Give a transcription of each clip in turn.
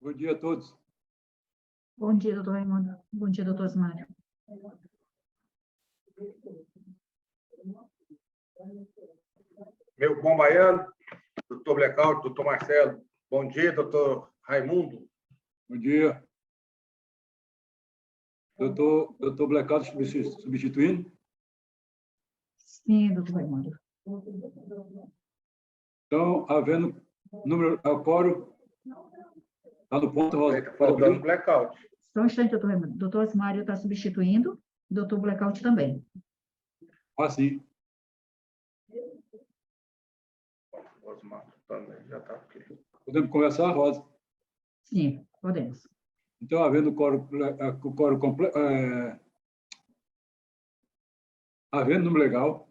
Bom dia a todos. Bom dia, doutor Raimundo. Bom dia, doutor Osmário. Meu bom baiano, doutor Blackout, doutor Marcelo. Bom dia, doutor Raimundo. Bom dia. Doutor Blackout substituindo? Sim, doutor Raimundo. Então, havendo número ao quórum, está no ponto, Rosa. Está faltando Blackout. Só um instante, doutor Raimundo. Doutor Osmário está substituindo, doutor Blackout também. Ah, sim. Osmar também já está aqui. Podemos conversar, Rosa? Sim, podemos. Então, havendo quórum completo, havendo número legal,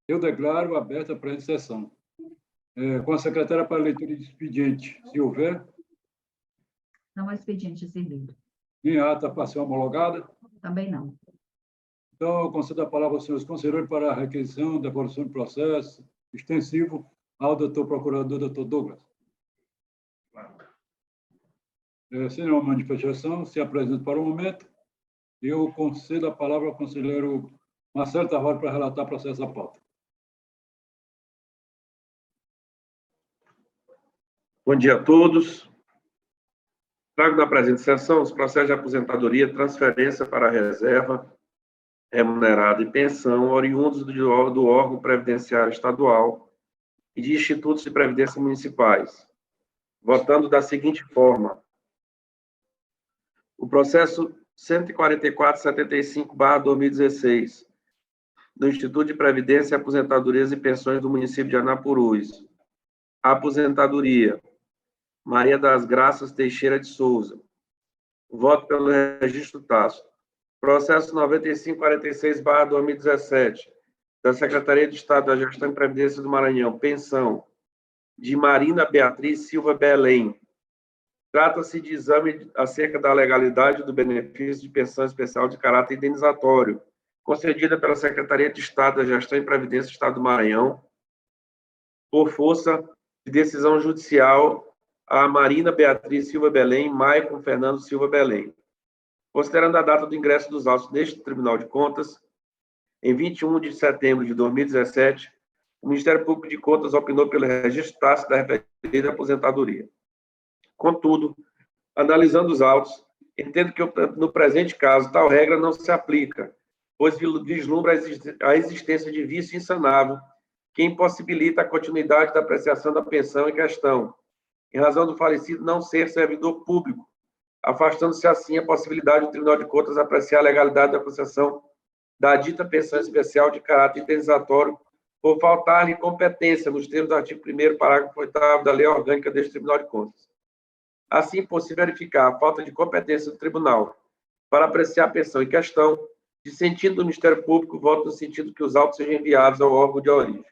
eu declaro aberta a presente sessão. Com a secretária para leitura de expediente, se houver, Não há expediente a ser lido. nem ata para ser homologada. Também não. Então, eu concedo a palavra aos senhores conselheiros para a requisição da evolução do processo extensivo ao doutor procurador, doutor Douglas. Sem nenhuma manifestação, se apresenta para o momento, eu concedo a palavra ao conselheiro Marcelo Tavares para relatar o processo da pauta. Bom dia a todos. Trago na presente sessão os processos de aposentadoria, transferência para a reserva remunerada e pensão oriundos do órgão previdenciário estadual e de institutos de previdência municipais, votando da seguinte forma: o processo 144.75/2016 do Instituto de Previdência, Aposentadorias e Pensões do município de Anapurus. Aposentadoria: Maria das Graças Teixeira de Souza. Voto pelo registro tácito. Processo 9546/2017, da Secretaria de Estado da Gestão e Previdência do Maranhão. Pensão: de Marina Beatriz Silva Belém. Trata-se de exame acerca da legalidade do benefício de pensão especial de caráter indenizatório, concedida pela Secretaria de Estado da Gestão e Previdência do Estado do Maranhão, por força de decisão judicial a Marina Beatriz Silva Belém, Maicon Fernando Silva Belém. Considerando a data do ingresso dos autos neste Tribunal de Contas, em 21 de setembro de 2017, o Ministério Público de Contas opinou pelo registro tácito da referida aposentadoria. Contudo, analisando os autos, entendo que no presente caso tal regra não se aplica, pois vislumbra a existência de vício insanável que impossibilita a continuidade da apreciação da pensão em questão, em razão do falecido não ser servidor público, afastando-se assim a possibilidade do Tribunal de Contas apreciar a legalidade da concessão da dita pensão especial de caráter indenizatório por faltar-lhe competência nos termos do artigo 1º, parágrafo 8º da Lei Orgânica deste Tribunal de Contas. Assim, por se verificar a falta de competência do Tribunal para apreciar a pensão em questão, de sentido do Ministério Público, voto no sentido que os autos sejam enviados ao órgão de origem.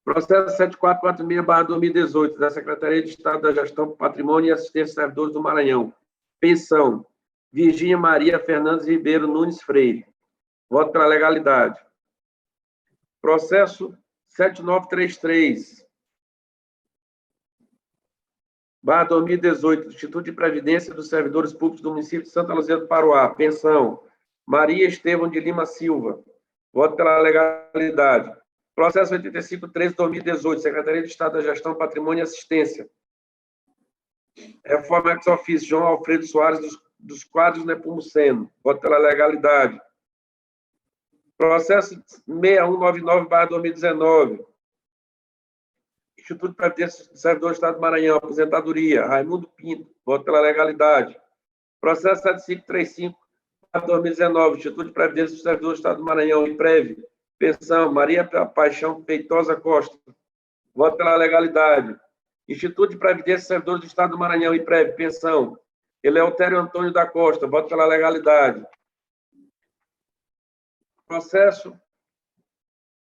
Processo 7446/2018, da Secretaria de Estado da Gestão, Patrimônio e Assistência aos Servidores do Maranhão. Pensão: Virgínia Maria Fernandes Ribeiro Nunes Freire. Voto pela legalidade. Processo 7933/2018, do Instituto de Previdência dos Servidores Públicos do município de Santa Luzia do Paruá. Pensão: Maria Estevão de Lima Silva. Voto pela legalidade. Processo 8513/2018, Secretaria de Estado da Gestão, Patrimônio e Assistência. Reforma ex officio, João Alfredo Soares dos Quadros Nepomuceno. Voto pela legalidade. Processo 6199/2019. Instituto de Previdência do Servidor do Estado do Maranhão, aposentadoria, Raimundo Pinto. Voto pela legalidade. Processo 7535/2019, Instituto de Previdência do Servidor do Estado do Maranhão, IPREV. Pensão: Maria Paixão Feitosa Costa. Voto pela legalidade. Instituto de Previdência do Servidor do Estado do Maranhão, IPREV. Pensão: Eleutério Antônio da Costa. Voto pela legalidade. Processo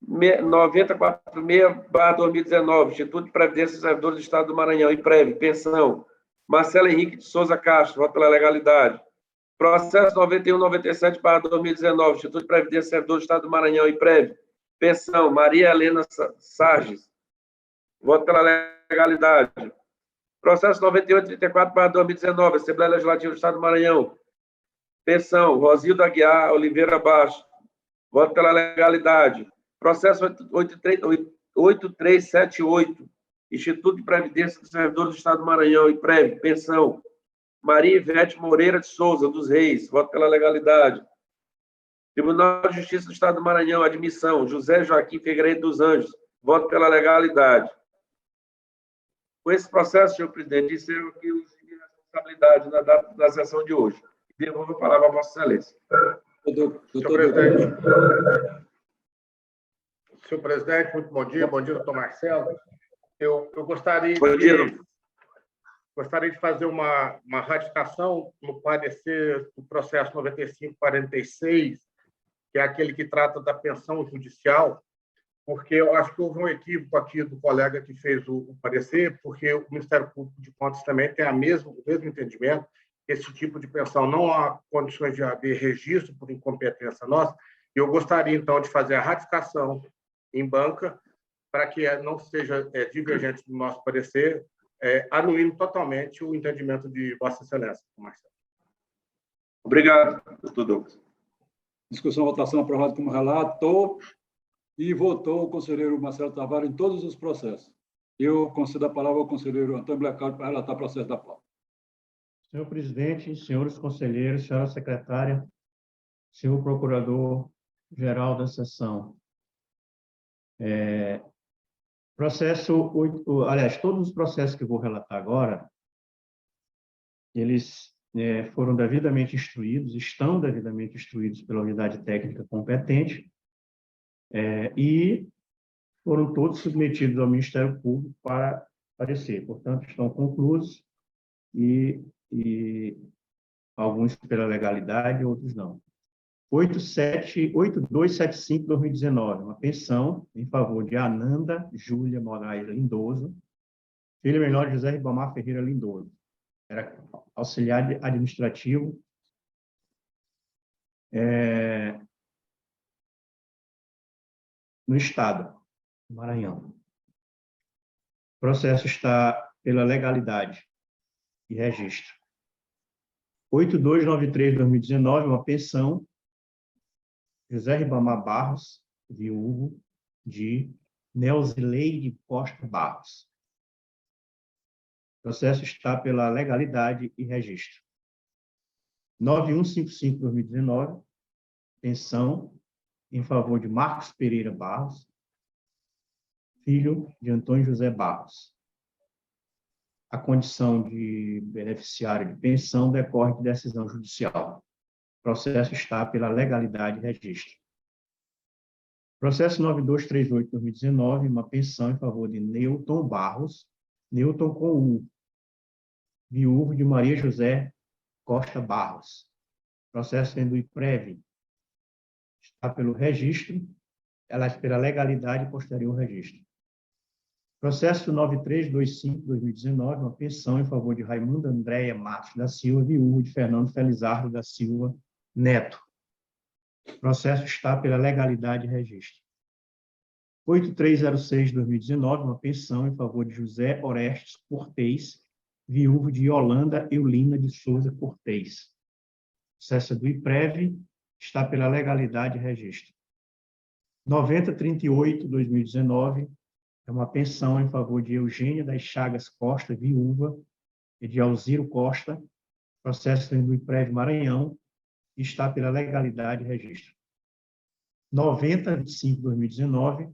9046/2019, Instituto de Previdência do Servidor do Estado do Maranhão, IPREV. Pensão: Marcelo Henrique de Souza Castro. Voto pela legalidade. Processo 9197/2019, Instituto de Previdência do Servidor do Estado do Maranhão, IPREV. Pensão: Maria Helena Sarges. Voto pela legalidade. Processo 9834/2019, Assembleia Legislativa do Estado do Maranhão. Pensão, Rosildo Aguiar Oliveira Baixo. Voto pela legalidade. Processo 8378, Instituto de Previdência dos Servidores do Estado do Maranhão, IPREV, pensão. Maria Ivete Moreira de Souza, dos Reis, voto pela legalidade. Tribunal de Justiça do Estado do Maranhão, admissão. José Joaquim Figueiredo dos Anjos, voto pela legalidade. Com esse processo, senhor presidente, encerro aqui os de responsabilidade na data da sessão de hoje. Devolvo a palavra a Vossa Excelência. Senhor presidente, muito bom dia, doutor Marcelo. Eu gostaria de fazer uma ratificação no parecer do processo 9546, que é aquele que trata da pensão judicial, porque eu acho que houve um equívoco aqui do colega que fez o parecer, porque o Ministério Público de Contas também tem o mesmo entendimento. Esse tipo de pensão não há condições de haver registro por incompetência nossa. Eu gostaria, então, de fazer a ratificação em banca para que não seja divergente do nosso parecer, anuindo totalmente o entendimento de Vossa Excelência, Marcelo. Obrigado, doutor Douglas. Discussão, votação, aprovado como relator. E votou o conselheiro Marcelo Tavares em todos os processos. Eu concedo a palavra ao conselheiro Antônio Blackout para relatar o processo da pauta. Senhor presidente, senhores conselheiros, senhora secretária, senhor procurador-geral da sessão. Todos os processos que eu vou relatar agora, eles foram devidamente instruídos, estão devidamente instruídos pela unidade técnica competente, e foram todos submetidos ao Ministério Público para parecer. Portanto, estão conclusos e alguns pela legalidade, outros não. 8275/2019, uma pensão em favor de Ananda Júlia Moraes Lindoso, filha menor de José Ribamar Ferreira Lindoso. Era auxiliar administrativo no Estado, do Maranhão. O processo está pela legalidade e registro. 8293/2019, uma pensão, José Ribamar Barros, viúvo de Neuzileide Costa Barros. O processo está pela legalidade e registro. 9155/2019, pensão em favor de Marcos Pereira Barros, filho de Antônio José Barros. A condição de beneficiário de pensão decorre de decisão judicial. O processo está pela legalidade e registro. Processo 9238/2019, uma pensão em favor de Newton Barros, Newton com U, viúvo de Maria José Costa Barros. Processo vem do IPREV. Está pelo registro, pela legalidade e posterior registro. Processo 9325/2019, uma pensão em favor de Raimunda Andréia Matos da Silva, viúva de Fernando Felizardo da Silva Neto. Processo está pela legalidade e registro. 8306/2019, uma pensão em favor de José Orestes Cortez, viúvo de Yolanda Eulina de Souza Cortez. Processo do IPREV, está pela legalidade e registro. 9038/2019, é uma pensão em favor de Eugênia das Chagas Costa, viúva, e de Alziro Costa, processo do IPREV Maranhão, está pela legalidade e registro. 9025/2019,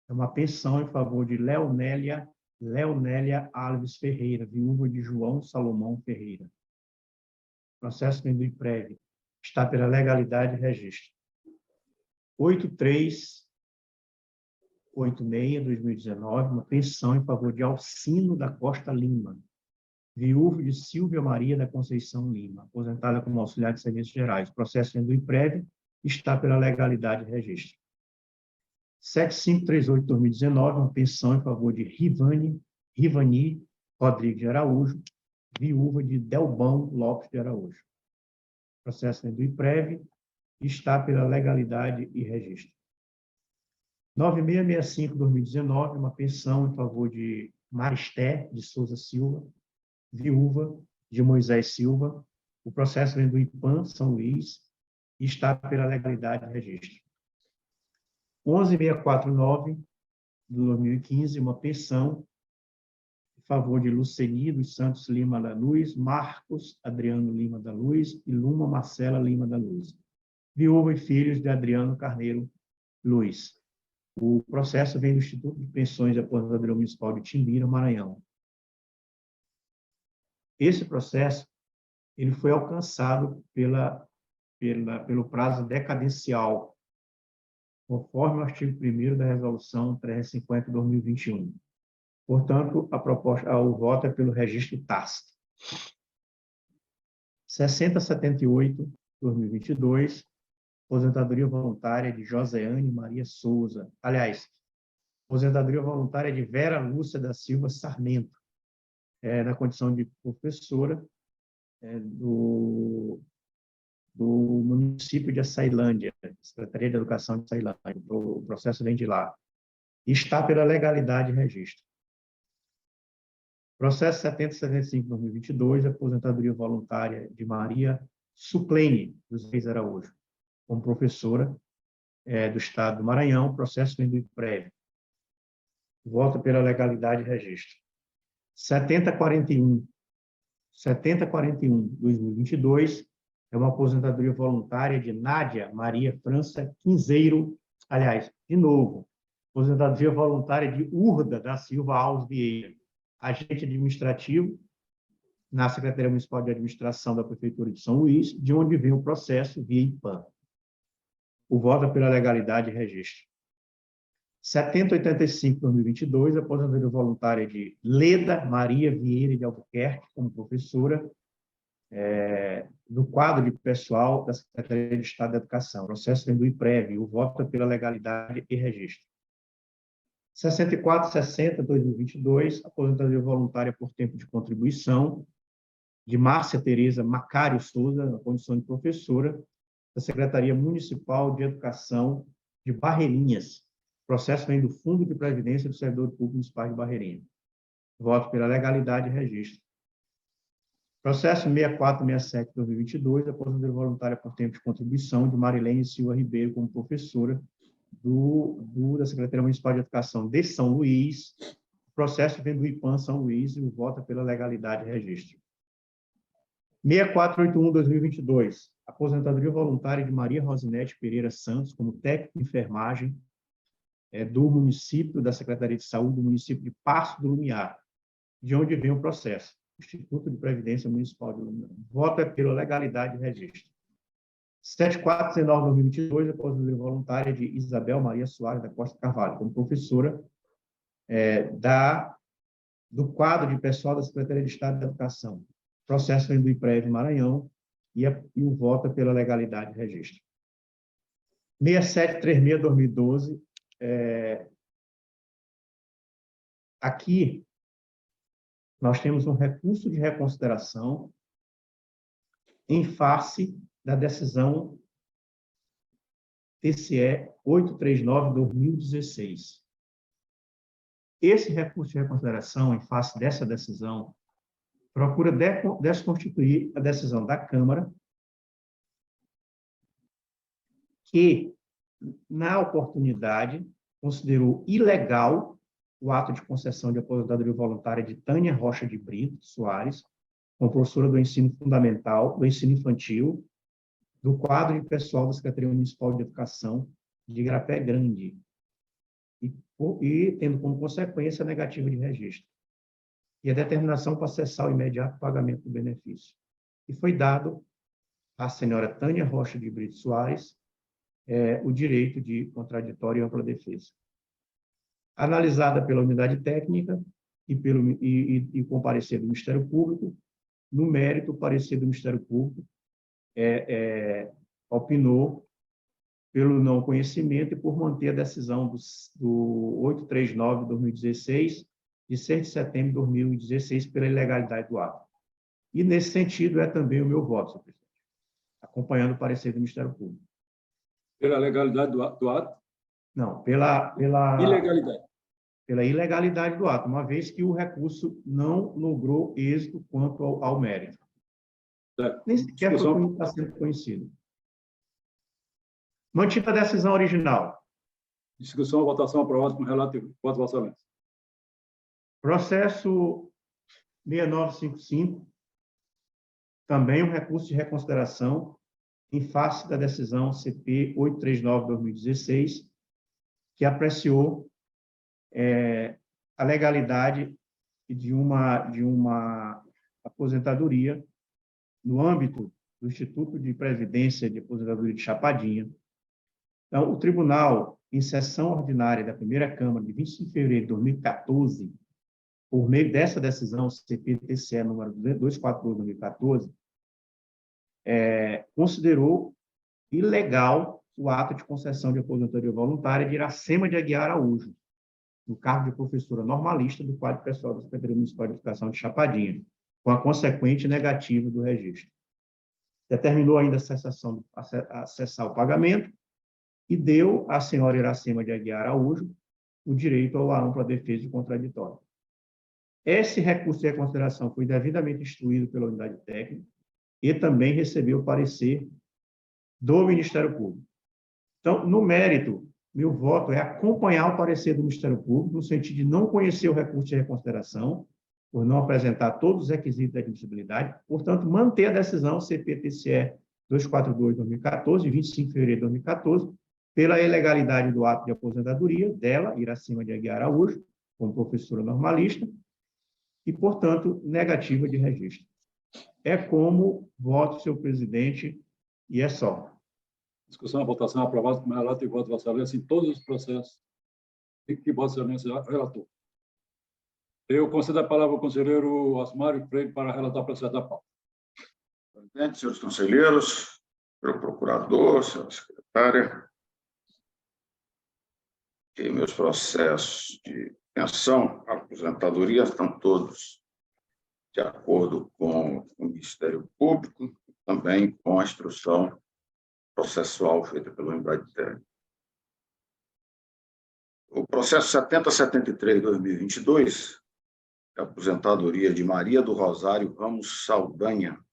é uma pensão em favor de Leonélia Alves Ferreira, viúva de João Salomão Ferreira. Processo do IPREV, está pela legalidade e registro. 8386/2019, uma pensão em favor de Alcino da Costa Lima, viúvo de Silvia Maria da Conceição Lima, aposentada como auxiliar de serviços gerais. Processo do IPREV, está pela legalidade e registro. 7538/2019, uma pensão em favor de Rivani Rodrigues de Araújo, viúva de Delbão Lopes de Araújo. Processo do IPREV, está pela legalidade e registro. 9665/2019, uma pensão em favor de Maristé de Souza Silva, viúva de Moisés Silva. O processo vem do IPAM São Luís e está pela legalidade de registro. 11.649, de 2015, uma pensão em favor de Luceni dos Santos Lima da Luz, Marcos Adriano Lima da Luz e Luma Marcela Lima da Luz. Viúva e filhos de Adriano Carneiro Luz. O processo vem do Instituto de Pensões e Aposentadoria Municipal de Timbira, Maranhão. Esse processo ele foi alcançado pelo prazo decadencial, conforme o artigo 1º da Resolução 350/2021. Portanto, o voto é pelo registro tácito. 6078/2022, aposentadoria voluntária de Joseane Maria Souza. Aliás, aposentadoria voluntária de Vera Lúcia da Silva Sarmento, na condição de professora do município de Açailândia, Secretaria de Educação de Açailândia. O processo vem de lá. Está pela legalidade de registro. Processo 7075/2022, aposentadoria voluntária de Maria Suplene dos Reis Araújo, como professora do Estado do Maranhão. Processo vem do IPREV. Voto pela legalidade de registro. 7041/2022, é uma aposentadoria voluntária de Nádia Maria França Quinzeiro, aliás, de novo, aposentadoria voluntária de Urda da Silva Alves Vieira, agente administrativo na Secretaria Municipal de Administração da Prefeitura de São Luís, de onde vem o processo via IPAM. O voto é pela legalidade de registro. 7085/2022, aposentadoria voluntária de Leda Maria Vieira de Albuquerque, como professora do quadro de pessoal da Secretaria de Estado da Educação. O processo vem do IPREV. O voto é pela legalidade e registro. 6460/2022, aposentadoria voluntária por tempo de contribuição de Márcia Tereza Macário Souza, na condição de professora da Secretaria Municipal de Educação de Barreirinhas. O processo vem do Fundo de Previdência do Servidor Público Municipal de Barreirinha. Voto pela legalidade e registro. Processo 6467/2022, aposentadoria voluntária por tempo de contribuição de Marilene Silva Ribeiro como professora da Secretaria Municipal de Educação de São Luís. O processo vem do IPAM São Luís e o voto é pela legalidade e registro. 6481/2022, aposentadoria voluntária de Maria Rosinete Pereira Santos como técnico de enfermagem do município, da Secretaria de Saúde do município de Passo do Lumiar, de onde vem o processo. Instituto de Previdência Municipal de Lumiar. Voto é pela legalidade de registro. 7419/2022, aposentadoria voluntária de Isabel Maria Soares da Costa Carvalho, como professora do quadro de pessoal da Secretaria de Estado da Educação. O processo vem do IPREV Maranhão e o voto é pela legalidade de registro. 6736/2012, aqui nós temos um recurso de reconsideração em face da decisão TCE 839/2016. Esse recurso de reconsideração, em face dessa decisão, procura desconstituir a decisão da Câmara, que, na oportunidade, considerou ilegal o ato de concessão de aposentadoria voluntária de Tânia Rocha de Brito Soares, como professora do ensino fundamental, do ensino infantil, do quadro de pessoal da Secretaria Municipal de Educação de Igarapé Grande, e tendo como consequência a negativa de registro, e a determinação para cessar o imediato pagamento do benefício. E foi dado à senhora Tânia Rocha de Brito Soares o direito de contraditória e ampla defesa. Analisada pela unidade técnica e com parecer do Ministério Público, no mérito, o parecer do Ministério Público opinou pelo não conhecimento e por manter a decisão do 839/2016, de 6 de setembro de 2016, pela ilegalidade do ato. E, nesse sentido, é também o meu voto, senhor presidente, acompanhando o parecer do Ministério Público. Pela legalidade do ato? Não, pela Ilegalidade. pela ilegalidade do ato, uma vez que o recurso não logrou êxito quanto ao mérito. Nem sequer está sendo conhecido. Mantida a decisão original. Discussão, votação, aprovado com relato e voto Vossa Excelência. Processo 6955, também um recurso de reconsideração em face da decisão CP 839/2016, que apreciou a legalidade de uma aposentadoria no âmbito do Instituto de Previdência de Aposentadoria de Chapadinha. Então, o tribunal, em sessão ordinária da primeira Câmara, de 25 de fevereiro de 2014, por meio dessa decisão CP-TCE número 242/2014, considerou ilegal o ato de concessão de aposentadoria voluntária de Iracema de Aguiar Araújo, no cargo de professora normalista do quadro pessoal da Secretaria Municipal de Educação de Chapadinha, com a consequente negativa do registro. Determinou ainda a cessar o pagamento e deu à senhora Iracema de Aguiar Araújo o direito ao ampla defesa de contraditório. Esse recurso de reconsideração foi devidamente instruído pela unidade técnica e também recebeu o parecer do Ministério Público. Então, no mérito, meu voto é acompanhar o parecer do Ministério Público, no sentido de não conhecer o recurso de reconsideração, por não apresentar todos os requisitos da admissibilidade, portanto, manter a decisão CP-TCE 242/2014, de 25 de fevereiro de 2014, pela ilegalidade do ato de aposentadoria dela, Iracema de Aguiar Araújo, como professora normalista, e, portanto, negativa de registro. É como voto, senhor presidente, e é só. Discussão, votação, aprovado com relato e voto Vossa Excelência em todos os processos que Vossa Excelência relatou. Eu concedo a palavra ao conselheiro Osmário Freire para relatar o processo da pauta. Presidente, senhores conselheiros, senhor procurador, senhora secretária, e meus processos de pensão, aposentadoria estão todos de acordo com o Ministério Público, também com a instrução processual feita pelo Embraer. O processo 7073/2022, a aposentadoria de Maria do Rosário Ramos Saldanha,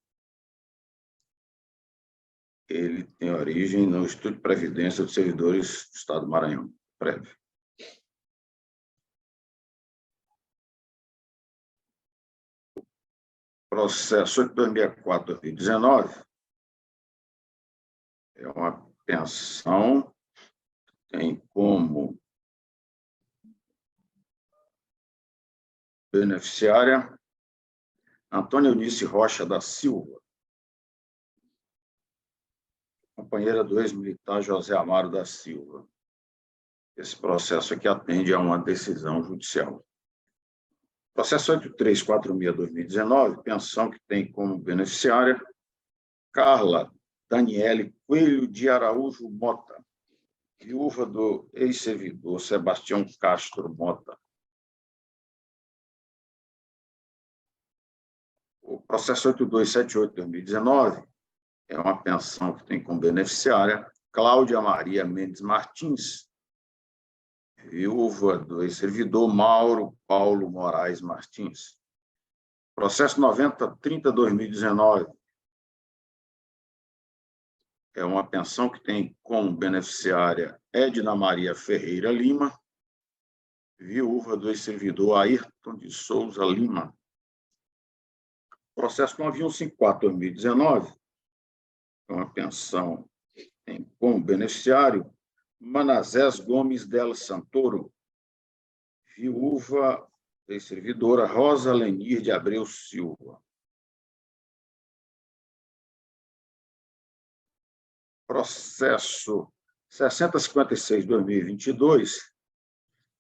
ele tem origem no Instituto de Previdência dos Servidores do Estado do Maranhão, PREV. Processo 8264/2019 é uma pensão, tem como beneficiária Antônia Eunice Rocha da Silva, companheira do ex-militar José Amaro da Silva. Esse processo aqui atende a uma decisão judicial. Processo 8346/2019, pensão que tem como beneficiária Carla Daniele Coelho de Araújo Mota, viúva do ex-servidor Sebastião Castro Mota. O processo 8278/2019 é uma pensão que tem como beneficiária Cláudia Maria Mendes Martins, viúva do ex-servidor Mauro Paulo Moraes Martins. Processo 9030/2019 é uma pensão que tem como beneficiária Edna Maria Ferreira Lima, viúva do ex-servidor Ayrton de Souza Lima. Processo 9154/2019 é uma pensão que tem como beneficiário Manasés Gomes del Santoro, viúva da servidora Rosa Lenir de Abreu Silva. Processo 6056/2022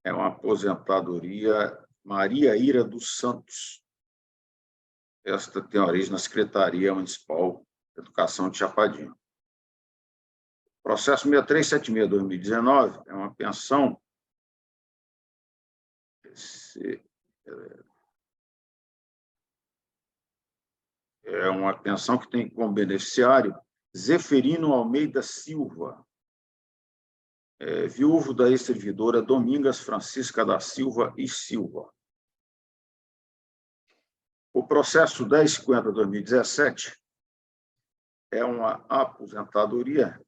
é uma aposentadoria Maria Ira dos Santos. Esta tem origem na Secretaria Municipal de Educação de Chapadinha. Processo 6376/2019 é uma pensão que tem como beneficiário Zeferino Almeida Silva, viúvo da ex-servidora Domingas Francisca da Silva e Silva. O processo 1050-2017 é uma aposentadoria,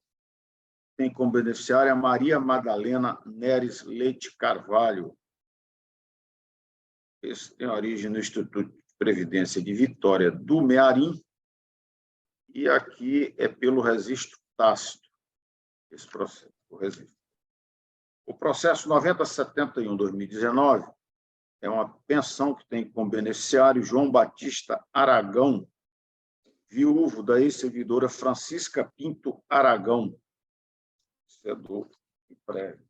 tem como beneficiária Maria Madalena Neres Leite Carvalho. Esse tem origem no Instituto de Previdência de Vitória do Mearim, e aqui é pelo registro tácito, esse processo, o registro. O processo 9071-2019 é uma pensão que tem como beneficiário João Batista Aragão, viúvo da ex-servidora Francisca Pinto Aragão, isso é do prévio.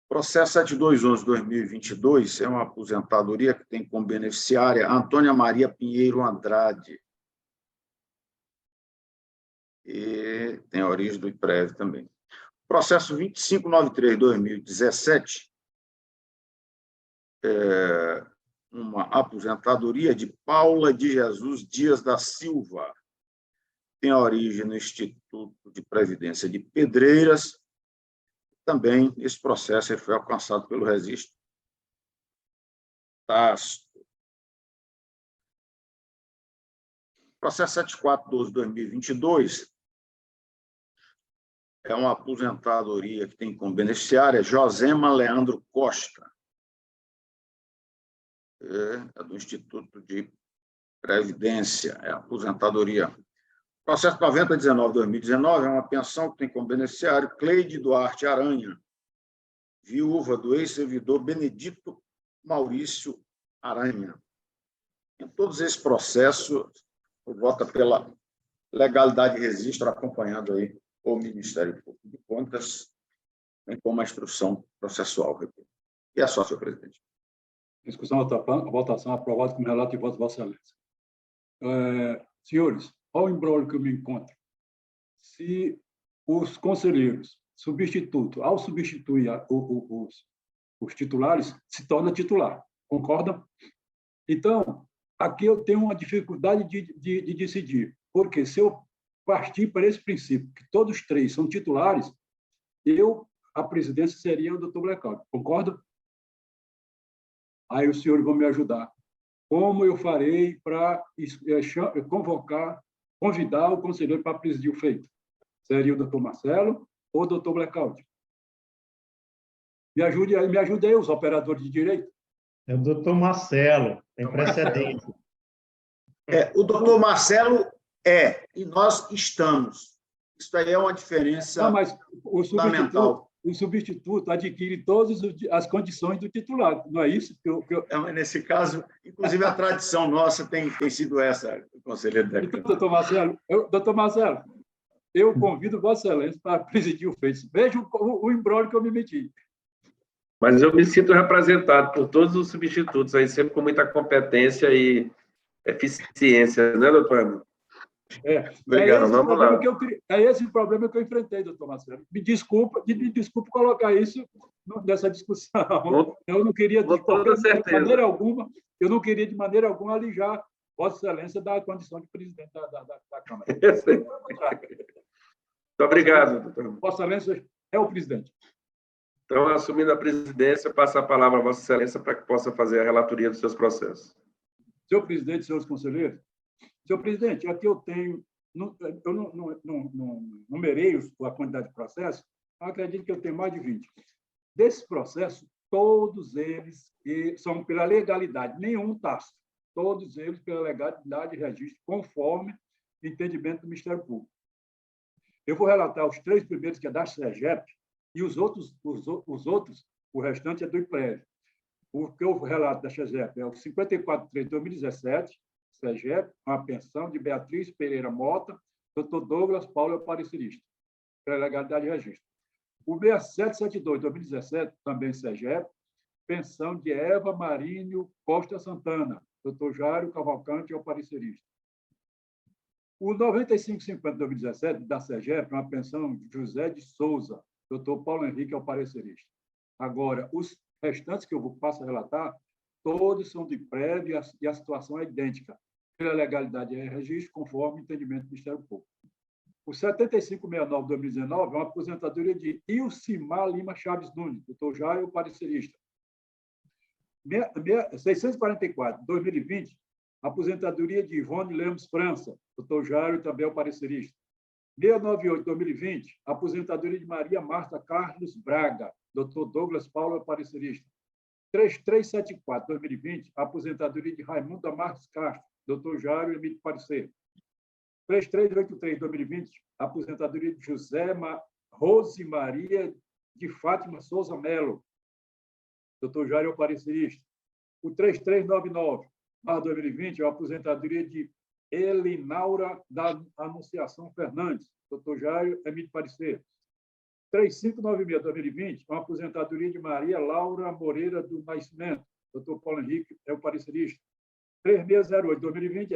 Processo 7211-2022 é uma aposentadoria que tem como beneficiária Antônia Maria Pinheiro Andrade, e tem a origem do IPREV também. Processo 2593-2017 é uma aposentadoria de Paula de Jesus Dias da Silva, tem a origem no Instituto de Previdência de Pedreiras. Também esse processo foi alcançado pelo registro tácito. Processo 7412-2022 é uma aposentadoria que tem como beneficiária Josema Leandro Costa, é do Instituto de Previdência, é a aposentadoria. Processo 9019-2019 é uma pensão que tem como beneficiário Cleide Duarte Aranha, viúva do ex-servidor Benedito Maurício Aranha. Em todos esses processos, vota pela legalidade de registro, acompanhando aí o Ministério Público de Contas, bem como a instrução processual. E é só, senhor presidente. Discussão, votação, aprovado com relato e voto de Vossa Excelência. Senhores, olha o imbróglio que eu me encontro. Se os conselheiros substitutos, ao substituir os titulares, se torna titular. Concordam? Então, aqui eu tenho uma dificuldade de decidir, porque se eu partir para esse princípio, que todos três são titulares, a presidência seria o doutor Blackout. Concordam? Aí os senhores vão me ajudar. Como eu farei para convidar o conselheiro para presidir o feito? Seria o doutor Marcelo ou o doutor Blackout? Me ajude aí, os operadores de direito. É o doutor Marcelo, tem precedência. O doutor Marcelo e nós estamos. Isso aí é uma diferença mas fundamental. O substituto adquire todas as condições do titular, não é isso? Nesse caso, inclusive, a tradição nossa tem sido essa, conselheiro da Então, doutor Marcelo, eu convido Vossa Excelência para presidir o feito. Veja o imbróglio que eu me meti. Mas eu me sinto representado por todos os substitutos aí, sempre com muita competência e eficiência, né, doutor? Obrigado, vamos lá. É esse o problema que eu enfrentei, doutor Marcelo. Me desculpe colocar isso nessa discussão. Eu não queria, de maneira alguma, alijar Vossa Excelência da condição de presidente da Câmara. Muito obrigado, doutor. Vossa Excelência é o presidente. Então, assumindo a presidência, passo a palavra a Vossa Excelência para que possa fazer a relatoria dos seus processos. Senhor presidente, senhores conselheiros, senhor presidente, aqui eu tenho, eu não numerei a quantidade de processos, eu acredito que eu tenho mais de 20. Desses processos, todos eles são pela legalidade, nenhum tácito, todos eles pela legalidade de registro, conforme o entendimento do Ministério Público. Eu vou relatar os 3 primeiros, que é da SEGEP, e os outros, o restante é do IPREV. O que eu relato da SEGEP é o 54.3/2017, SEGEP, uma pensão de Beatriz Pereira Mota, Dr. Douglas Paulo Aparecerista, pela legalidade de registro. O 6772/2017, também SEGEP, pensão de Eva Marinho Costa Santana, Dr. Jário Cavalcante Aparecerista. O 9550/2017, da SEGEP, uma pensão de José de Souza, Dr. Paulo Henrique Aparecerista. Agora, os restantes que eu passo a relatar, todos são de prévio e a situação é idêntica, pela legalidade de registro, conforme o entendimento do Ministério Público. O 7569-2019 é uma aposentadoria de Ilcimar Lima Chaves Nunes, doutor Jairo, parecerista. 644-2020, aposentadoria de Ivone Lemos França, doutor Jairo, também é o parecerista. 698-2020, aposentadoria de Maria Marta Carlos Braga, doutor Douglas Paulo, é o parecerista. 3374-2020, aposentadoria de Raimundo Marques Castro, doutor Jairo, emite parecer. 3383-2020, aposentadoria de Rose Maria de Fátima Souza Melo, doutor Jairo, é o parecerista. O 3399-2020, a aposentadoria de Elinaura da Anunciação Fernandes, doutor Jairo, emite parecer. 3596-2020, uma aposentadoria de Maria Laura Moreira do Nascimento, doutor Paulo Henrique, é o parecerista. 3608-2020,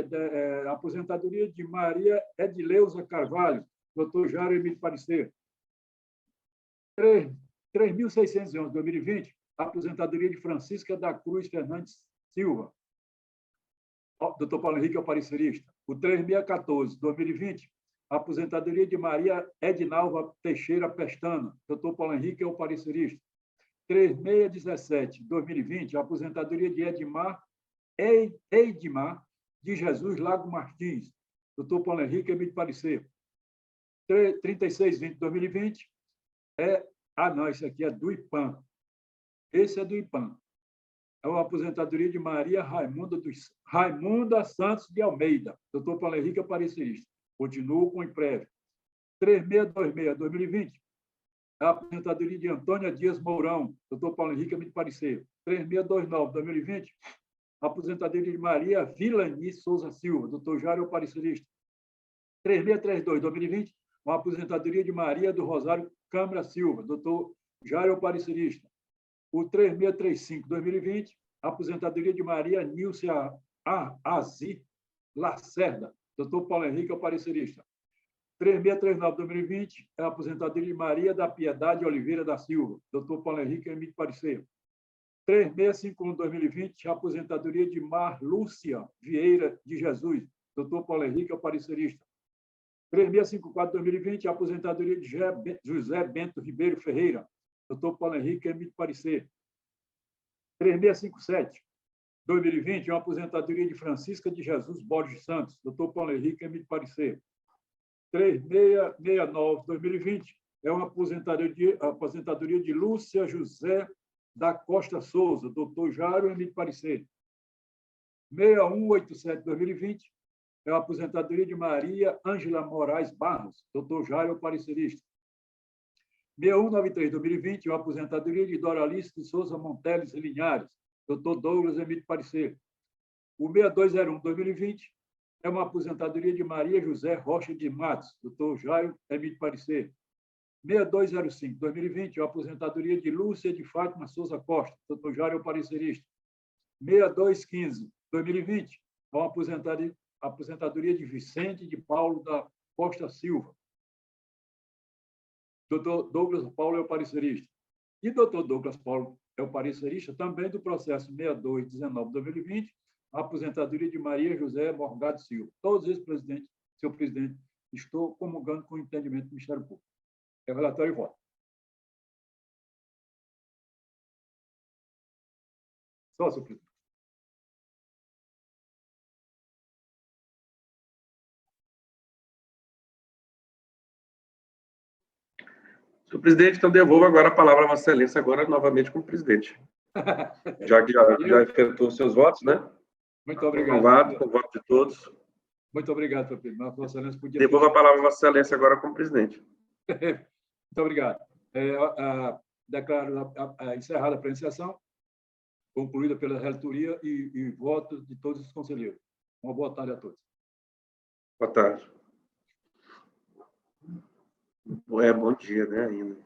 a aposentadoria de Maria Edileuza Carvalho, doutor Jairo, emite parecer. 3611-2020, a aposentadoria de Francisca da Cruz Fernandes Silva, doutor Paulo Henrique, é o parecerista. O 3614-2020, a aposentadoria de Maria Edinalva Teixeira Pestana, doutor Paulo Henrique, é o parecerista. 3617-2020, a aposentadoria de Eidmar de Jesus Lago Martins, doutor Paulo Henrique, emite parecer. 3620-2020, não, esse aqui é do IPAM. Esse é do IPAM. É uma aposentadoria de Maria Raimunda Santos de Almeida, doutor Paulo Henrique, é parecerista. Continuo com o emprévio. 3626-2020, a aposentadoria de Antônia Dias Mourão, doutor Paulo Henrique, emite parecer. 3629-2020, a aposentadoria de Maria Vilani Souza Silva, doutor Jairo, é o parecerista. 3632-2020, uma aposentadoria de Maria do Rosário Câmara Silva, doutor Jairo, é o parecerista. O 3635-2020, a aposentadoria de Maria Nilce Azi Lacerda, doutor Paulo Henrique, é o parecerista. 3639-2020, a aposentadoria de Maria da Piedade Oliveira da Silva, doutor Paulo Henrique, emite parecer. 3651-2020, a aposentadoria de Marlúcia Vieira de Jesus, doutor Paulo Henrique, é o parecerista. 3654-2020, a aposentadoria de José Bento Ribeiro Ferreira, doutor Paulo Henrique, emite parecer. 3657-2020, uma aposentadoria de Francisca de Jesus Borges Santos, doutor Paulo Henrique, emite parecer. 3669-2020, é uma aposentadoria de Lúcia José da Costa Souza, doutor Jairo, emite parecer. 6187-2020, é uma aposentadoria de Maria Ângela Moraes Barros, doutor Jairo, parecerista. 6193-2020, uma aposentadoria de Doralice de Souza Monteles e Linhares, doutor Douglas, emite parecer. O 6201-2020, é uma aposentadoria de Maria José Rocha de Matos, doutor Jairo, emite parecer. 6205-2020, a aposentadoria de Lúcia de Fátima Souza Costa, doutor Jairo, é o parecerista. 6215-2020, a uma aposentadoria de Vicente de Paulo da Costa Silva, doutor Douglas Paulo, é o parecerista. E doutor Douglas Paulo é o parecerista também do processo 6219-2020, a aposentadoria de Maria José Morgado Silva. Todos esses, presidente, senhor presidente, estou comungando com o entendimento do Ministério Público. É relatório e voto. Só, senhor presidente. Senhor presidente, então devolvo agora a palavra a Vossa Excelência, agora novamente como presidente. Já que já efetuou seus votos, né? Muito obrigado. Aprovado, com o voto de todos. Muito obrigado, senhor presidente. Vossa Excelência podia Devolvo a palavra a Vossa Excelência agora como presidente. Muito obrigado. Declaro encerrada a apreciação, concluída pela relatoria e votos de todos os conselheiros. Uma boa tarde a todos. Boa tarde. Bom dia, né, ainda.